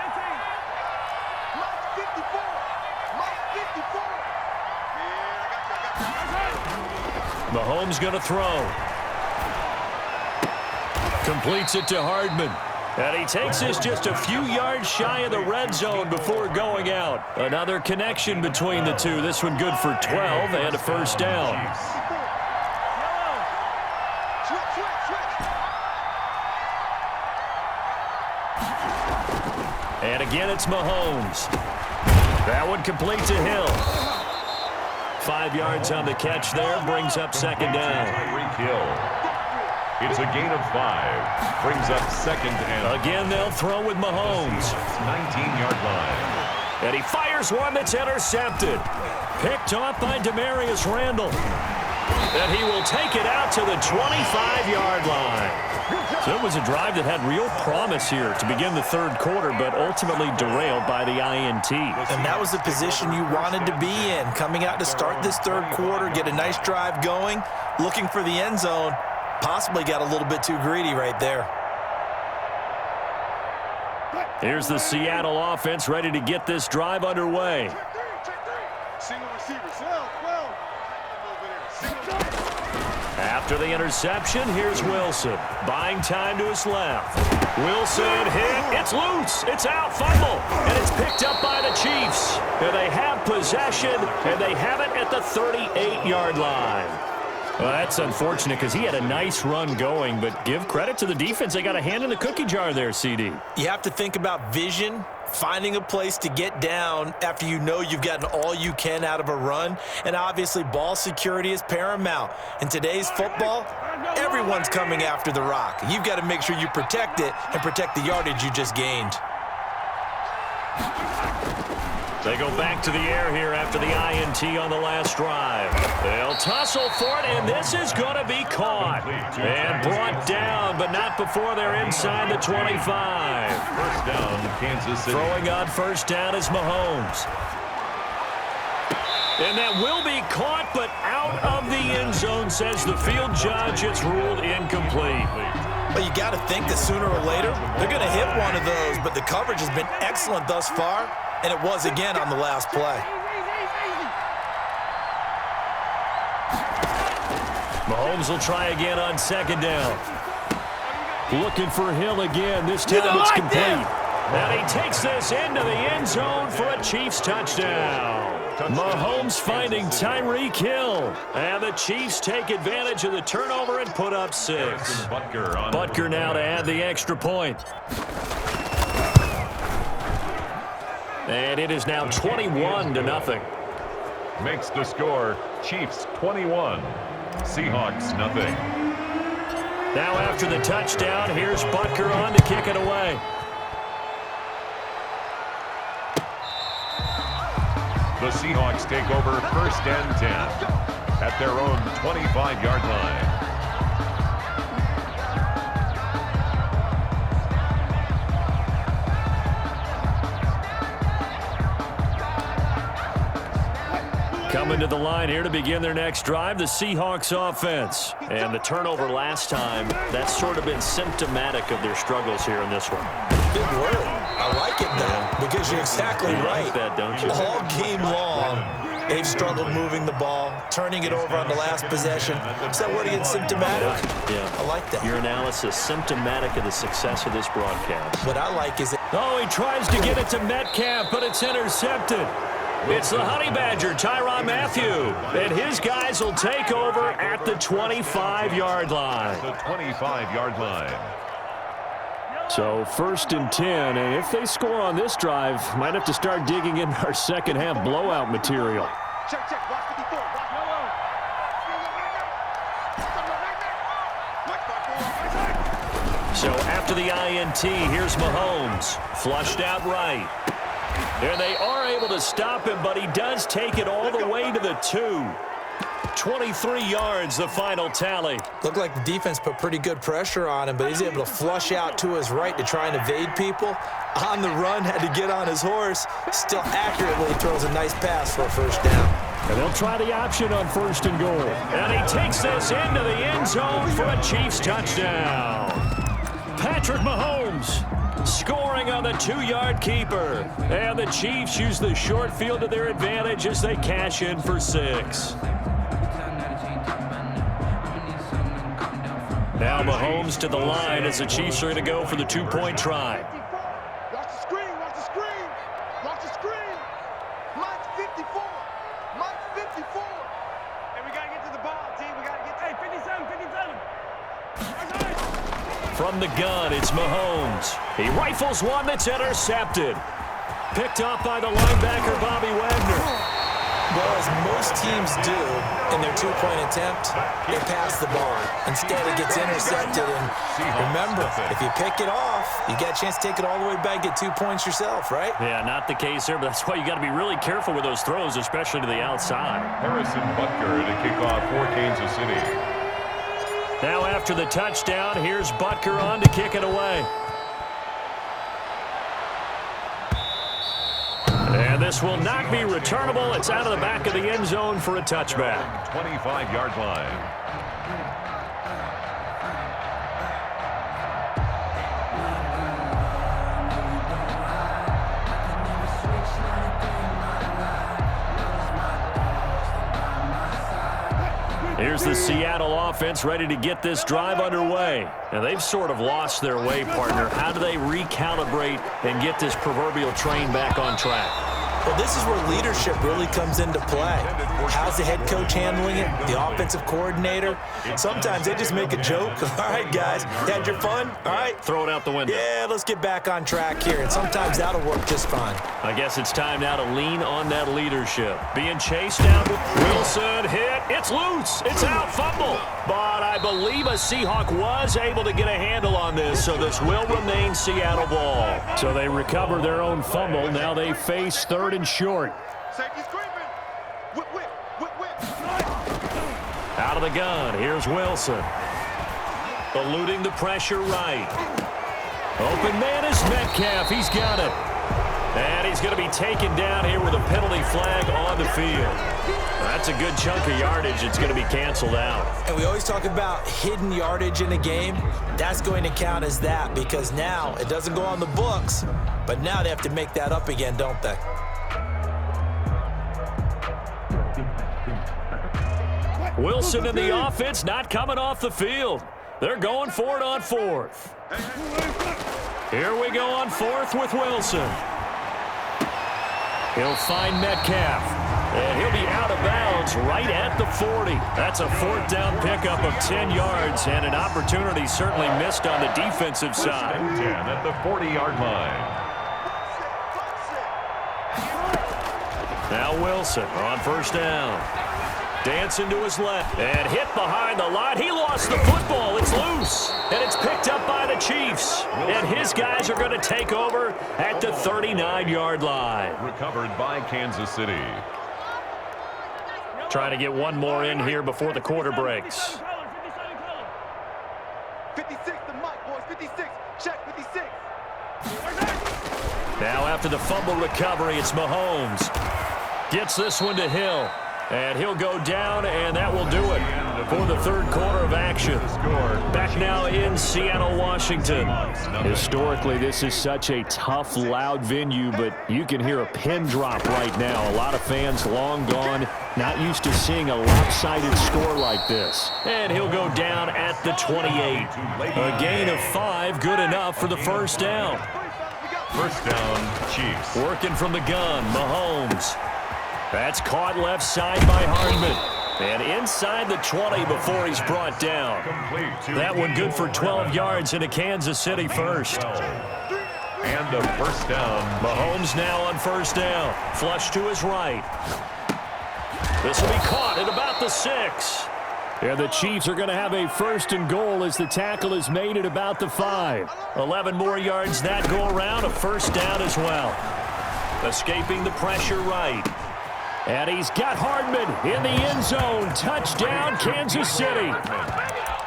Mahomes going to throw. Completes it to Hardman. And he takes this just a few yards shy of the red zone before going out. Another connection between the two. This one good for 12 and a 1st down. And again, it's Mahomes. That one complete to Hill. 5 yards on the catch there. Brings up 2nd down. It's a gain of 5. Brings up 2nd and... Again, they'll throw with Mahomes. 19-yard line. And he fires one that's intercepted. Picked off by Demarius Randall. And he will take it out to the 25-yard line. So it was a drive that had real promise here to begin the 3rd quarter, but ultimately derailed by the INT. And that was the position you wanted to be in. Coming out to start this 3rd quarter, get a nice drive going, looking for the end zone. Possibly got a little bit too greedy right there. Here's the Seattle offense ready to get this drive underway. After the interception, here's Wilson. Buying time to his left. Wilson hit. It's loose. It's out. Fumble. And it's picked up by the Chiefs. And they have possession, and they have it at the 38-yard line. Well, that's unfortunate because he had a nice run going, but give credit to the defense. They got a hand in the cookie jar there, CD. You have to think about vision, finding a place to get down after you know you've gotten all you can out of a run, and obviously ball security is paramount. In today's football, everyone's coming after the rock. You've got to make sure you protect it and protect the yardage you just gained. They go back to the air here after the INT on the last drive. They'll tussle for it, and this is going to be caught. And brought down, but not before they're inside the 25. 1st down, Kansas City. Throwing on 1st down is Mahomes. And that will be caught, but out of the end zone, says the field judge. It's ruled incomplete. Well, you got to think that sooner or later, they're going to hit one of those, but the coverage has been excellent thus far. And it was again on the last play. Mahomes will try again on 2nd down. Looking for Hill again. This time it's complete. And he takes this into the end zone for a Chiefs touchdown. Mahomes finding Tyreek Hill. And the Chiefs take advantage of the turnover and put up 6. Butker now to add the extra point. And it is now 21-0. Makes the score Chiefs 21, Seahawks nothing. Now after the touchdown, here's Butker on to kick it away. The Seahawks take over 1st and 10 at their own 25-yard line. Coming to the line here to begin their next drive, the Seahawks offense. And the turnover last time, that's sort of been symptomatic of their struggles here in this one. Good word. I like it now because you're exactly right. Like that, don't you? All game long, they've struggled moving the ball, turning it over on the last possession. Is that word again, symptomatic? Yeah. I like that. Your analysis, symptomatic of the success of this broadcast. What I like is that. Oh, he tries to get it to Metcalf, but it's intercepted. It's the Honey Badger, Tyrann Mathieu, and his guys will take over at the 25-yard line. The 25-yard line. So 1st and 10, and if they score on this drive, might have to start digging in our second-half blowout material. Check, block 54, block yellow. So after the INT, here's Mahomes, flushed out right. And they are able to stop him, but he does take it all the way to the 2. 23 yards, the final tally. Looked like the defense put pretty good pressure on him, but he's able to flush out to his right to try and evade people. On the run, had to get on his horse. Still accurately throws a nice pass for a 1st down. And they'll try the option on 1st and goal. And he takes this into the end zone for a Chiefs touchdown. Patrick Mahomes scoring on the 2-yard keeper. And the Chiefs use the short field to their advantage as they cash in for 6. Now Mahomes to the line as the Chiefs are going to go for the 2-point try. Watch the screen, watch the screen. Watch the screen. Mike 54. Mike 54. And we got to get to the ball, team. We got to get to 57, 57. From the gun, it's Mahomes. He rifles one that's intercepted. Picked off by the linebacker, Bobby Wagner. Well, as most teams do in their 2-point attempt, they pass the ball. Instead, it gets intercepted. And remember, if you pick it off, you get a chance to take it all the way back, get 2 points yourself, right? Yeah, not the case here, but that's why you got to be really careful with those throws, especially to the outside. Harrison Butker to kick off for Kansas City. Now after the touchdown, here's Butker on to kick it away. And this will not be returnable. It's out of the back of the end zone for a touchback. 25-yard line. Here's the Seattle offense ready to get this drive underway. And they've sort of lost their way, partner. How do they recalibrate and get this proverbial train back on track? Well, this is where leadership really comes into play. How's the head coach handling it? The offensive coordinator? Sometimes they just make a joke. All right, guys, you had your fun? All right. Throw it out the window. Yeah, let's get back on track here. And sometimes that'll work just fine. I guess it's time now to lean on that leadership. Being chased down. Wilson hit. It's loose. It's out. Fumble. But I believe a Seahawk was able to get a handle on this, so this will remain Seattle ball. So they recover their own fumble. Now they face 3rd and short. Safety screaming. Whip, whip, whip, whip. Out of the gun. Here's Wilson. Eluding the pressure right. Open man is Metcalf. He's got it. And he's going to be taken down here with a penalty flag on the field. That's a good chunk of yardage. It's going to be canceled out. And we always talk about hidden yardage in a game. That's going to count as that because now it doesn't go on the books, but now they have to make that up again, don't they? Wilson and the offense not coming off the field. They're going for it on 4th. Here we go on 4th with Wilson. He'll find Metcalf. And he'll be out of bounds right at the 40. That's a 4th down pickup of 10 yards and an opportunity certainly missed on the defensive side. 10 at the 40-yard line. Now Wilson on 1st down. Dancing to his left and hit behind the line. He lost the football. It's loose. And it's picked up by the Chiefs. And his guys are going to take over at the 39-yard line. Recovered by Kansas City. Trying to get one more in here before the quarter breaks. 56 to Mike, boys. 56. Check 56. Now after the fumble recovery, it's Mahomes. Gets this one to Hill. And he'll go down, and that will do it for the 3rd quarter of action. Back now in Seattle, Washington. Historically, this is such a tough, loud venue, but you can hear a pin drop right now. A lot of fans long gone, not used to seeing a lopsided score like this. And he'll go down at the 28. A gain of 5, good enough for the 1st down. 1st down, Chiefs. Working from the gun, Mahomes. That's caught left side by Hardman. And inside the 20 before he's brought down. That one good for 12 yards in a Kansas City 1st. And a 1st down. Mahomes now on 1st down. Flush to his right. This will be caught at about the 6. And the Chiefs are going to have a 1st and goal as the tackle is made at about the 5. 11 more yards that go around. A 1st down as well. Escaping the pressure right. And he's got Hardman in the end zone. Touchdown, Kansas City.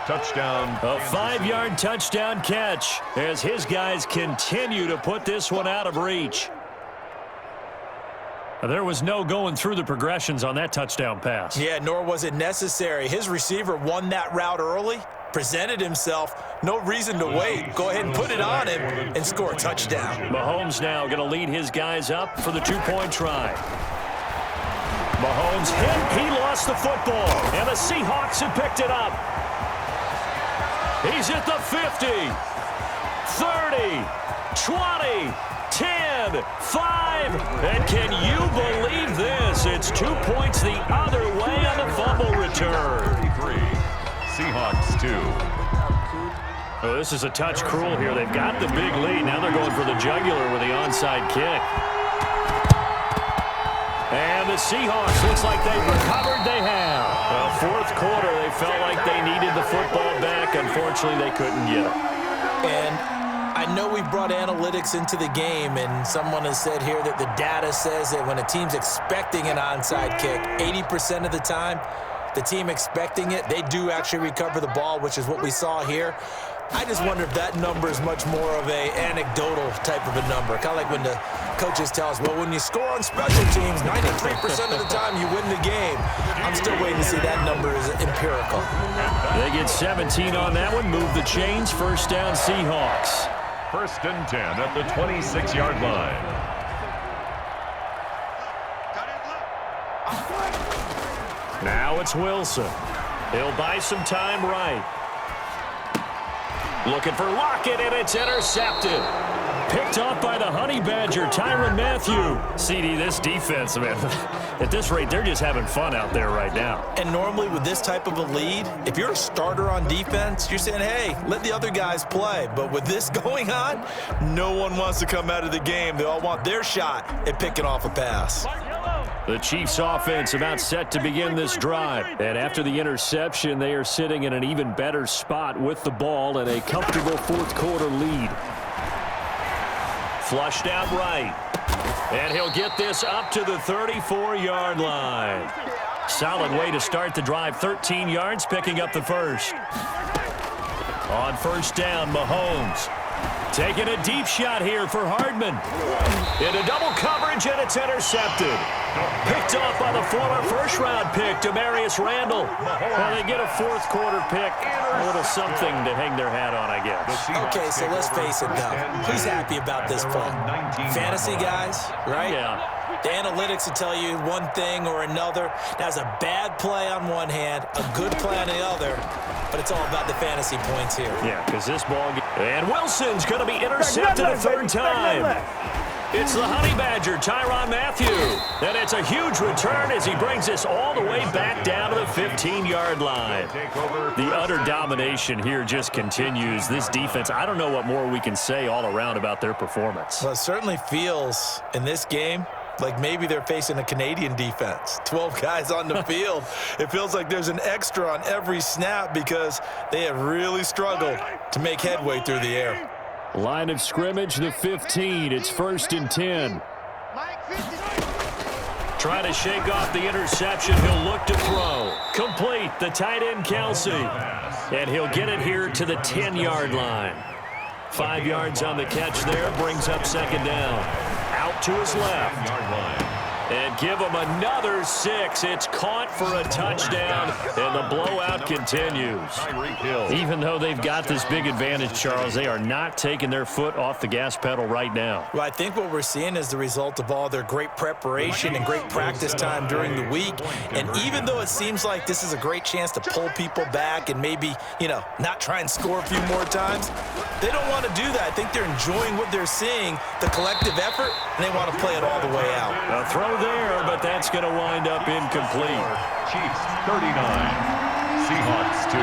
Touchdown. A 5-yard touchdown catch as his guys continue to put this one out of reach. There was no going through the progressions on that touchdown pass. Yeah, nor was it necessary. His receiver won that route early, presented himself, no reason to wait. Go ahead and put it on him and score a touchdown. Mahomes now going to lead his guys up for the two-point try. Mahomes hit. He lost the football, and the Seahawks have picked it up. He's at the 50, 30, 20, 10, 5, and can you believe this? It's 2 points the other way on the fumble return. 33, Seahawks 2. Oh, this is a touch cruel here. They've got the big lead. Now they're going for the jugular with the onside kick. And the Seahawks, looks like they've recovered. They have. Well, fourth quarter, they felt like they needed the football back. Unfortunately, they couldn't get it. And I know we brought analytics into the game, and someone has said here that the data says that when a team's expecting an onside kick, 80% of the time, the team expecting it, they do actually recover the ball, which is what we saw here. I just wonder if that number is much more of a anecdotal type of a number. Kind of like when the coaches tell us, well, when you score on special teams, 93% of the time you win the game. I'm still waiting to see that number is empirical. They get 17 on that one. Move the chains. First down, Seahawks. First and 10 at the 26-yard line. Now it's Wilson. He'll buy some time right. Looking for Lockett, and it's intercepted. Picked off by the Honey Badger, Tyrann Mathieu. CD, this defense, man, at this rate, they're just having fun out there right now. And normally with this type of a lead, if you're a starter on defense, you're saying, hey, let the other guys play. But with this going on, no one wants to come out of the game. They all want their shot at picking off a pass. The Chiefs offense about set to begin this drive. And after the interception, they are sitting in an even better spot with the ball and a comfortable fourth quarter lead. Flushed out right. And he'll get this up to the 34-yard line. Solid way to start the drive. 13 yards, picking up the first. On first down, Mahomes. Taking a deep shot here for Hardman. Into double coverage, and it's intercepted. Picked off by the former first-round pick, Demarius Randall. Well, they get a fourth-quarter pick. A little something to hang their hat on, I guess. Okay, so let's face it, though. Who's happy about this play? Fantasy guys, right? Yeah. The analytics will tell you one thing or another. That's a bad play on one hand, a good play on the other. But it's all about the fantasy points here. Yeah, because this ball... And Wilson's going to be intercepted a third time. It's the Honey Badger, Tyrann Mathieu. And it's a huge return as he brings this all the way back down to the 15-yard line. The utter domination here just continues. This defense, I don't know what more we can say all around about their performance. Well, it certainly feels in this game like maybe they're facing a Canadian defense. 12 guys on the field. It feels like there's an extra on every snap because they have really struggled to make headway through the air. Line of scrimmage, the 15. It's first and 10. Trying to shake off the interception. He'll look to throw. Complete. The tight end, Kelsey. And he'll get it here to the 10-yard line. 5 yards on the catch there. Brings up second down. Out to his left. And give him another 6. It's caught for a touchdown, and the blowout continues. Even though they've got this big advantage, Charles, they are not taking their foot off the gas pedal right now. Well, I think what we're seeing is the result of all their great preparation and great practice time during the week. And even though it seems like this is a great chance to pull people back and maybe, not try and score a few more times, they don't want to do that. I think they're enjoying what they're seeing, the collective effort, and they want to play it all the way out. A throw there, but that's going to wind up incomplete. Chiefs 39, Seahawks 2.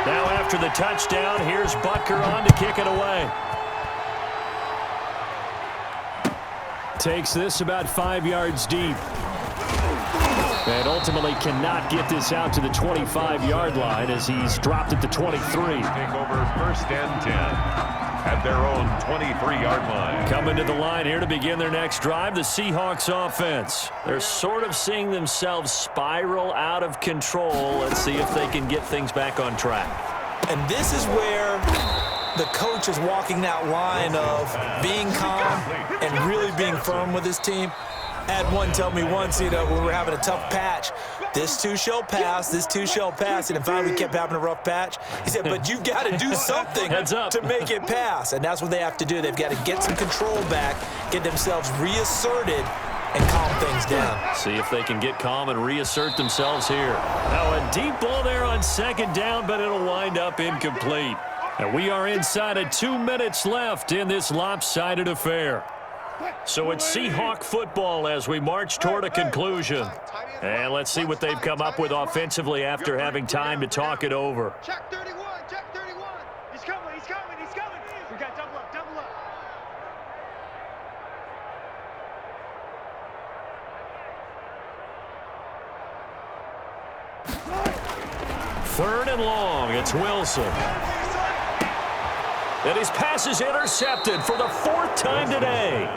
Now after the touchdown, here's Butker on to kick it away. Takes this about 5 yards deep. And ultimately cannot get this out to the 25-yard line as he's dropped at the 23. Take over first and 10 at their own 23-yard line. Coming to the line here to begin their next drive, the Seahawks offense. They're sort of seeing themselves spiral out of control. Let's see if they can get things back on track. And this is where the coach is walking that line of being calm and really being firm with his team. I had one tell me once, when we were having a tough patch, this too shall pass, this too shall pass, and finally we kept having a rough patch. He said, but you've got to do something to make it pass, and that's what they have to do. They've got to get some control back, get themselves reasserted, and calm things down. See if they can get calm and reassert themselves here. Now a deep ball there on second down, but it'll wind up incomplete. And we are inside of 2 minutes left in this lopsided affair. So it's Seahawk football as we march toward a conclusion. And let's see what they've come up with offensively after having time to talk it over. Check 31, check 31. He's coming, he's coming, he's coming. We got double up, double up. Third and long, it's Wilson. And his pass is intercepted for the 4th time today.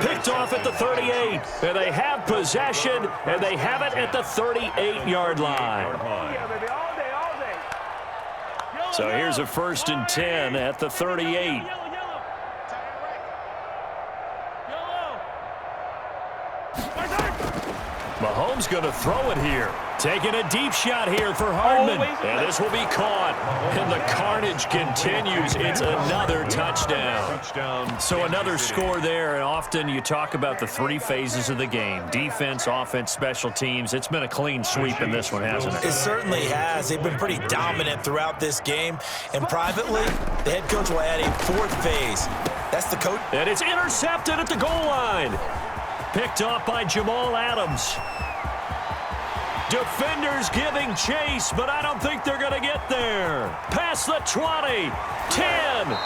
Picked off at the 38. And they have possession, and they have it at the 38-yard line. So here's a 1st and 10 at the 38. Mahomes going to throw it here. Taking a deep shot here for Hardman. And this will be caught. And the carnage continues. It's another touchdown. So another score there. And often you talk about the 3 phases of the game. Defense, offense, special teams. It's been a clean sweep in this one, hasn't it? It certainly has. They've been pretty dominant throughout this game. And privately, the head coach will add a 4th phase. That's the coach. And it's intercepted at the goal line. Picked off by Jamal Adams. Defenders giving chase, but I don't think they're going to get there. Past the 20, 10.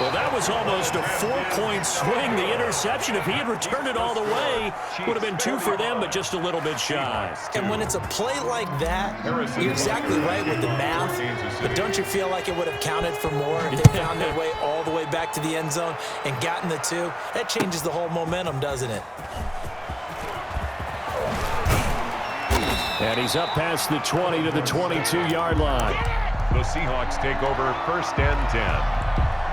Well, that was almost a 4-point swing. The interception, if he had returned it all the way, would have been 2 for them, but just a little bit shy. And when it's a play like that, you're exactly right with the math, but don't you feel like it would have counted for more if they found their way all the way back to the end zone and gotten the 2? That changes the whole momentum, doesn't it? And he's up past the 20 to the 22-yard line. The Seahawks take over 1st and 10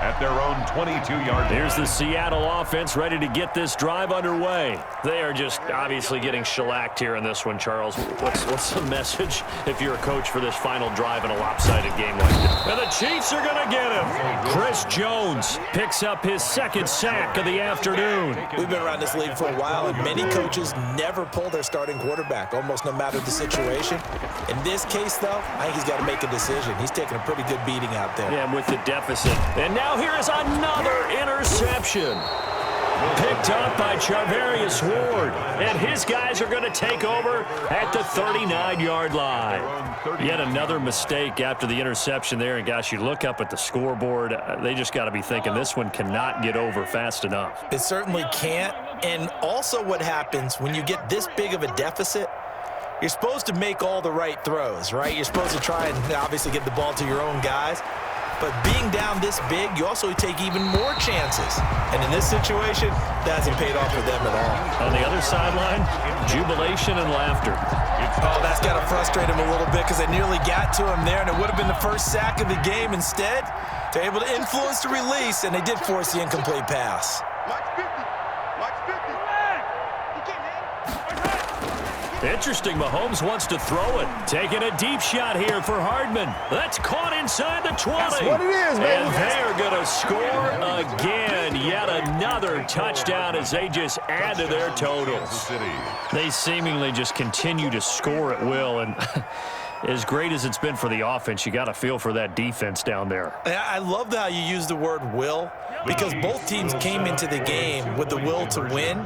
at their own 22-yard line. Here's the Seattle offense ready to get this drive underway. They are just obviously getting shellacked here in this one, Charles. What's the message if you're a coach for this final drive in a lopsided game like this? And the Chiefs are going to get him. Chris Jones picks up his 2nd sack of the afternoon. We've been around this league for a while, and many coaches never pull their starting quarterback, almost no matter the situation. In this case, though, I think he's got to make a decision. He's taking a pretty good beating out there. Yeah, with the deficit. And now here is another interception. Picked up by Charvarius Ward. And his guys are going to take over at the 39-yard line. Yet another mistake after the interception there. And, gosh, you look up at the scoreboard. They just got to be thinking this one cannot get over fast enough. It certainly can't. And also what happens when you get this big of a deficit, you're supposed to make all the right throws, right? You're supposed to try and obviously get the ball to your own guys. But being down this big, you also take even more chances. And in this situation, that hasn't paid off for them at all. On the other sideline, jubilation and laughter. Oh, that's got to frustrate him a little bit because they nearly got to him there, and it would have been the first sack of the game. Instead, they're able to influence the release, and they did force the incomplete pass. Watch 50. Watch 50. He can't hang. Interesting, Mahomes wants to throw it. Taking a deep shot here for Hardman. That's caught inside the 20. That's what it is, baby. And they're going to score again. Yet another touchdown as they just add to their totals. They seemingly just continue to score at will. And as great as it's been for the offense, you got to feel for that defense down there. I love how you use the word will, because both teams came into the game with the will to win.